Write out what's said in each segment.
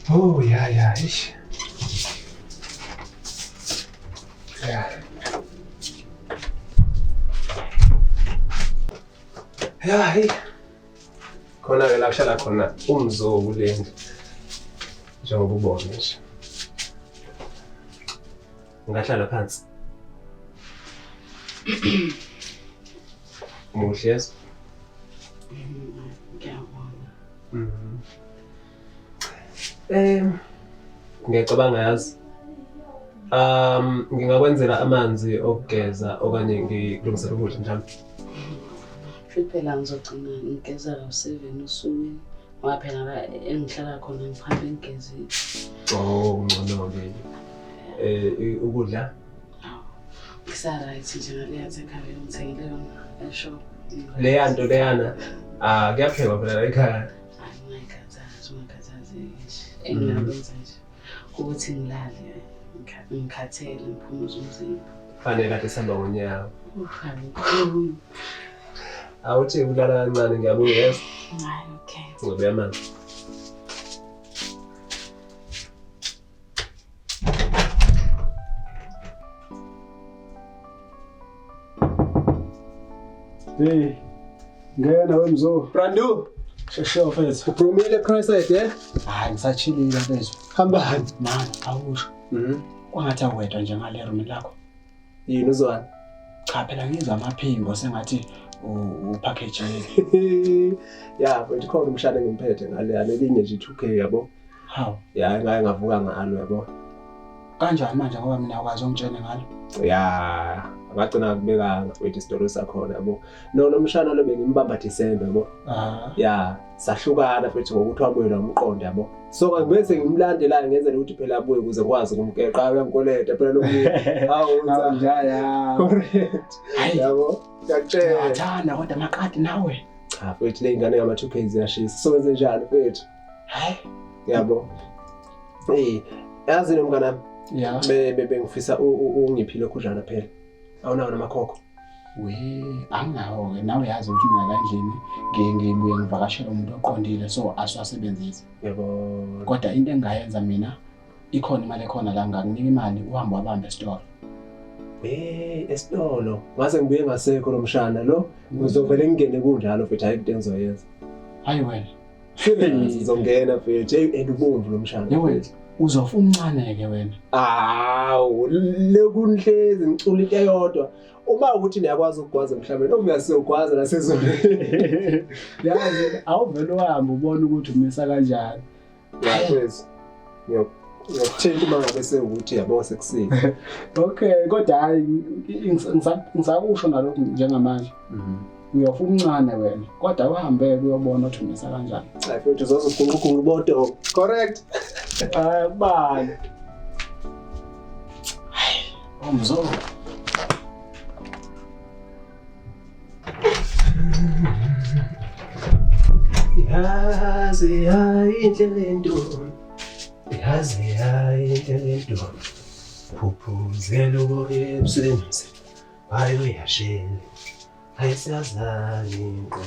Oh ya, ish. Ya. Ya, hey. Khona ke la kushala khona umzobo lendlu. Njengoba ubona nje. Ungahlala phansi. Muhle yes. Ngiyacabanga yazi. Ngingakwenzela amanzi okugeza okanye ngikulungisele ukudla mhlawumbe. Futhi phela ngizogcina ngigeza ka7 usukwini. Ngoba phela la engihlala khona ngiphambe ngigezile. Oh, ngcono ke. Ukudla? Kusaright nje ngaleya ekhaya ngithengile yona eshop. Leya nto leyana kuyaphekwa phela la ekhaya. Ungakhathazi nje. Engingakwenza nje ukuthi ngilale ngikhathele ngiphumuze umzimba. Fanele kade sihamba ngonyaka. Hayi. Awuthi ulala kancane ngiyabonga yes. Hayi okay. Ngoba amanzi. Hey, ngena wemzo. Brandu, Shesho mfethu. uphumile Christ Hayi ngisachilile mfethu. Hambani? Mama, awusho. Kwangathi awedwa nje ngale room lakho. Yini uzwana? Cha phela ngizwa amaphimbo sengathi upackage. Ya, mfethu khona umshana ngimphethe ngale anelinye nje 2K yabo. Hawu. Ya, ngeke ngavuka ngalo yabo. Kanjani manje ngoba mina akwazi ungitshela ngalo? Ya, ngagcina kubekanga mfethu isitolo sakho yabo. Noma umshana lo bengimbamba December yabo. Ya, sahlukana mfethu ngokuthi wabuyela umqondo yabo. So ngibese ngimlandela ngenzela ukuthi phela abuye ukuze kwazi ukumkeqa uyamkoleta phela lo muntu. Hawu njaya. Correct. Yabo. Ngiyakutshela. Yathanda kodwa amakati nawe. Cha mfethu le ingane ngama 2K ziyashisa. So wenze njalo mfethu. Hayi. Yabo. Yazi nomngana ya bengifisa ungiphile khudlana phela. Awunawo namakhokho. Anginawo ke nawe yazi ukuthi mina kandlini ngibuye ngivakashela umuntu oqondile so asiwasebenzisi. Yebo. Kodwa into engayenza mina ikhona imali ekhona la ngakunika imali uhamba wabamba esitolo. Esitolo. Ngase ngibuye ngasekho lo mshana lo. Ngizovele ngingene kunjalo mfethu hayi into engizoyenza. Hayi wena. Ngizongena mfethu ubomvu lo mshana. Yewena. Uzofa umncane ke wena. Awu, lekunhlezi ngicula into eyodwa. Uma ukuthi niyakwazi ukugwaza emhlabeni, obuyasiyogwaza nasezweni. Yazi awuvela uhamba ubona ukuthi umisa kanjani. Yakwezi. Ngiyokuthinta uma ngabe sekuthi yabo sekusile. Okay, kodwa hayi ngisakusho nalokho njengamanje. Uyofa umncane wena. Kodwa uhambe uyobona ukuthi umisa kanjani. Hayi mfethu uzozugunqugunqa ibodo. Correct. Bani. Hayi, umzo. Yazi hayi indlela entoni. Yazi hayi indlela entoni. Phuphuzela ubusemsi. Hayi uyashela. Hayi siyazana inqo.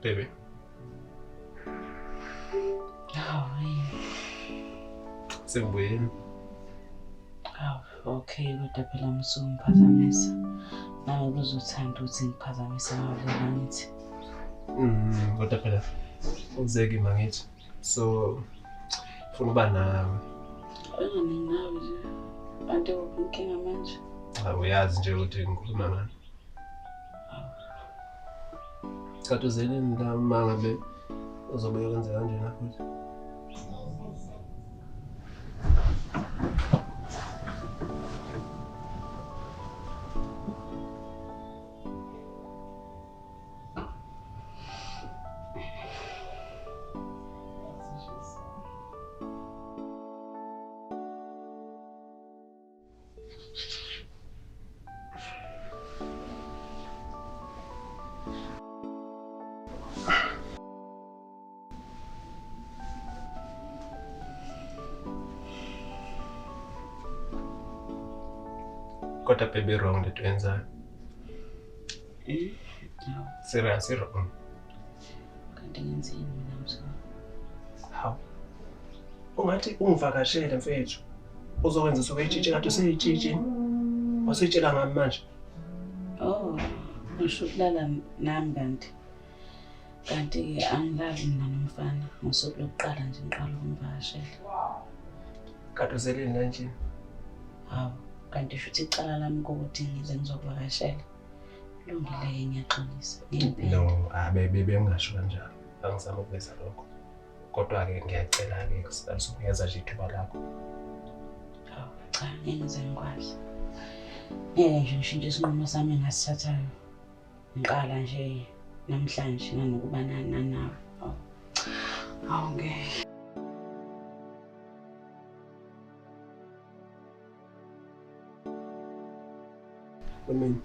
Baby. Sengibuyeni. Okay, kodwa phela msumphazamisa. Nawe kuzothanda ukuthi ngiphazamise ngavela ngithi. Kodwa phela uzeke mangithi. So ufuna uba nawe. Nawe nje. Bantu inkinga manje. Uyazi nje ukuthi ngikhuluma ngani. Chathi uzeleni la mangabe uzobe yenza kanjena futhi. Kodwa baby wrong lento yenzayo. Serious wrong. Kanti ngenzeni mina mzala? Hawu. Ungathi ungivakashele mfethu. Uzokwenza sokuyitshitshe kade useyitshitshini. Wasitshela ngami manje. Oh, usho ukulala nami kanti angilali mina nomfana. Ngosuku lokuqala nje ngiqala ukumvakashela. Kade uzeleni kanje. Hawu, kanti shuthi icala lami ukuthi ngize ngizokuvakashela. Kulungile ngiyaxolisa. No, bebe ngisho kanjalo. Angizama ukuveza lokho. Kodwa ke ngiyacela ke kusukuyeza nje ithuba lakho. Hawu, cha ngiyenze ngikwazi. Ngeke nje ngishintshe isinqumo sami engasithathayo. Ngiqala nje namhlanje nanokuba nawe. Hawu ngeke. Amen.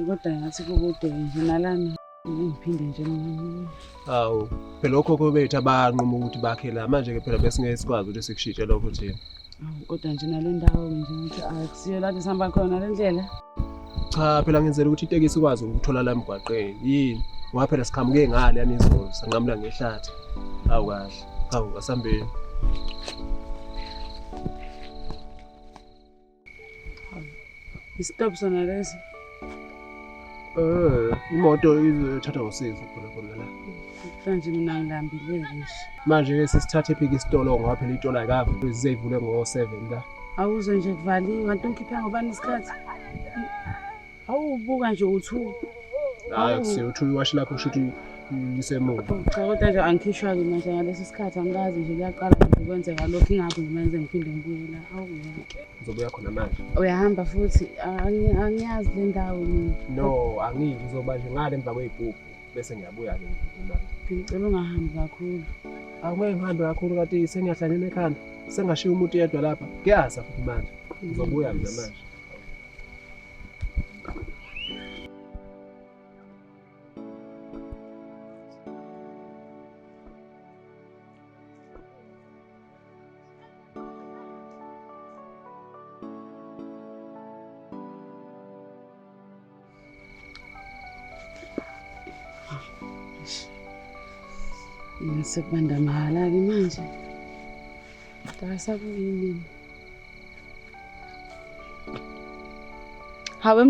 Kodwa ngathi kukude nje nalana ngiphinde nje Hawu, phela okhokho bethu abanquma ukuthi bakhe la manje ke phela bese ngeke sikwazi ukuthi sikushintshe lokho thina. Hawu, kodwa nje nale ndawo nje ngithi akusiyo la sihamba khona le ndlela. Cha phela ngenzela ukuthi itekisi ikwazi ukuthola la emgwaqeni. Yini? Ngoba phela sikhamuke ngale yanizolo sanqamula ngehlathi. Hawu kahle. Hawu asambeni. Istop sona lesi. Imoto izothatha usizo khona la. Manje mina ngilambile nje. Manje ke sesithathe iphiki isitolo ngoba phela itolo ayikavu sizeyivule ngo-7 la. Awuze nje kuvaliwe kanti ungikhipha ngobani isikhathi? Awubuka nje u2. Hayi kusiyo u2 iwashi lakho kusho ukuthi lisemuva. Cha kodwa nje angikhishwa ke manje ngalesi sikhathi angikazi nje kuyaqala nje kwenzeka lokho ingakho ngimenze ngiphinde ngibuye la. Awungeke. Ngizobuya khona manje. Uyahamba futhi angiyazi le ndawo mina. No, angiyi ngizoba nje ngale emva kwezibhubhu bese ngiyabuya ke imali. Ngicela ungahambi kakhulu. Angeke ngihambe kakhulu kanti sengiyahlanyela ekhanda. Sengashiya umuntu yedwa lapha. Kuyaza futhi manje. Ngizobuya mina manje. Sekubanda mahhala-ke manje. Dasakuyini. Hawe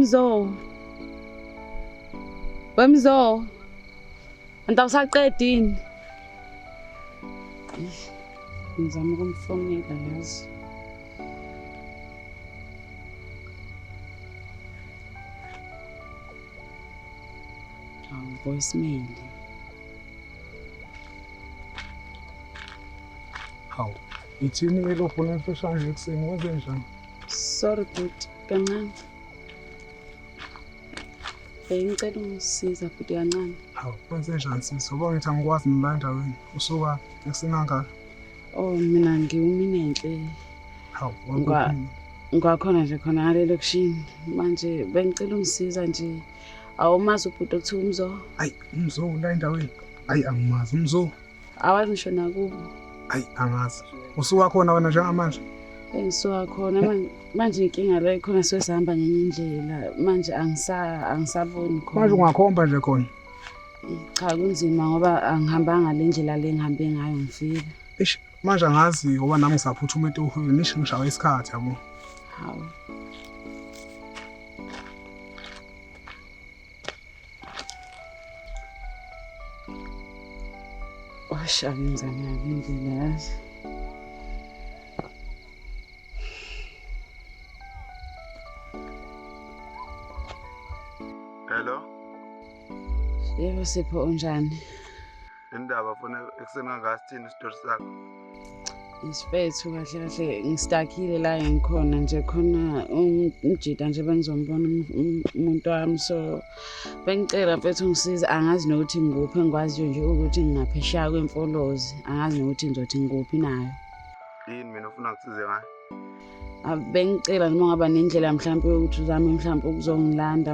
Wemzo. Anti awusaqedini. Ngizama ukumfonela yazi. Voicemail. Hawu, ithini elofuna emfishane nje ekuseni wenze njani? Sorry bhuti, kancane. Ngicela ungisiza bhuti kancane. Hawu, wenze njani sisi? Ngoba ngithi angikwazi mina la endaweni. Usuka ekuseni kangaka? Oh, mina ngiwuminenhle. Hawu, Ngwakhona nje khona ngale lokishini. Manje bengicela ungisiza nje. Awumazi ubhuti okuthiwa Umzo? Ayi, Umzo la endaweni. Ayi, angimazi Umzo. Awazi ngisho nakubo. Ayi, angazi. Usuka khona wena njengamanje? Engisuka khona manje inkinga la ikhona sesihamba ngenye indlela. Manje angisaboni khona. Manje ungakhomba nje khona. Cha kunzima ngoba angihambanga le ndlela le ngihambe ngayo ngifika. Eish, manje angazi ngoba nami ngisaphuthuma etohweni nisho ngishawa isikhathi yabo. Hawu. Shaka ngizame indlela yazi. Hello. Yebo Sipho unjani? Indaba funa ekuseni kangasithini isitori sakho? Isifethu kahle kahle ngistakile la engikhona nje khona umjida nje bengizombona umuntu wami so bengicela mfethu ungisize angazi nokuthi ngikuphi engikwaziyo nje ukuthi ngingaphesheya kwemfolozi angazi nokuthi ngizothi ngikuphi nayo. Yini mina ufuna ngisize ngayo? Bengicela noma ngaba nendlela mhlawumbe yokuthi uzame mhlawumbe ukuzongilanda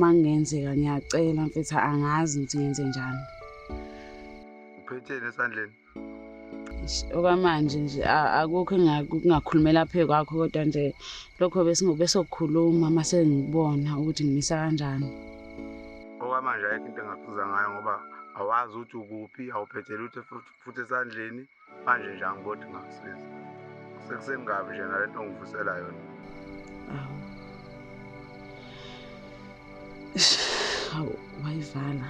mangenzeka ngiyacela mfethu angazi ukuthi ngenze njani. Uphetheni esandleni? Okwamanje nje akukho engakhulumela phe kwakho kodwa nje lokho besokukhuluma mase ngibona ukuthi ngimisa kanjani. Okwamanje ayikho into engakusiza ngayo ngoba awazi ukuthi ukuphi awuphethele ukuthi futhi esandleni manje nje angibodi ngakusiza. Sekuseni ngabi nje nalento ngivusela yona. Awu wayivala.